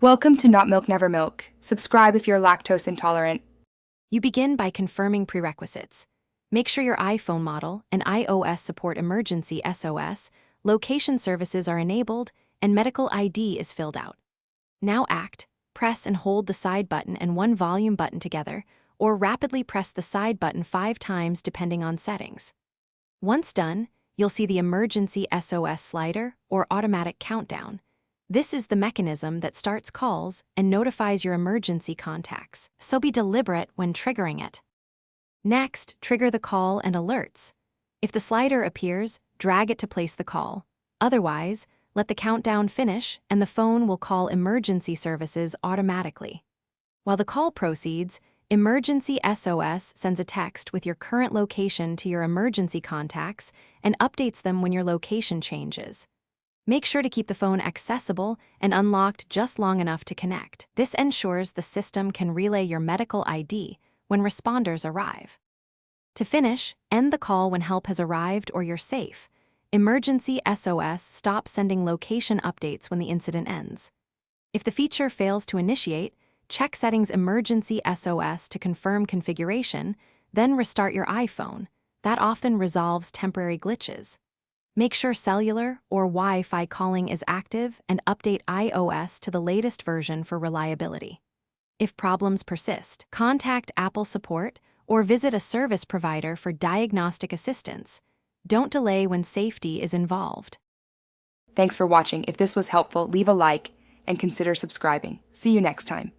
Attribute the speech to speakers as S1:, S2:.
S1: Welcome to Not Milk Never Milk. Subscribe if you're lactose intolerant.
S2: You begin by confirming prerequisites. Make sure your iPhone model and iOS support Emergency SOS, location services are enabled, and medical ID is filled out. Now press and hold the side button and one volume button together, or rapidly press the side button 5 times depending on settings. Once done, you'll see the Emergency SOS slider or automatic countdown. This is the mechanism that starts calls and notifies your emergency contacts, so be deliberate when triggering it. Next, trigger the call and alerts. If the slider appears, drag it to place the call. Otherwise, let the countdown finish and the phone will call emergency services automatically. While the call proceeds, Emergency SOS sends a text with your current location to your emergency contacts and updates them when your location changes. Make sure to keep the phone accessible and unlocked just long enough to connect. This ensures the system can relay your medical ID when responders arrive. To finish, end the call when help has arrived or you're safe. Emergency SOS stops sending location updates when the incident ends. If the feature fails to initiate, check Settings Emergency SOS to confirm configuration, then restart your iPhone. That often resolves temporary glitches. Make sure cellular or Wi-Fi calling is active and update iOS to the latest version for reliability. If problems persist, contact Apple support or visit a service provider for diagnostic assistance. Don't delay when safety is involved.
S1: Thanks for watching. If this was helpful, leave a like and consider subscribing. See you next time.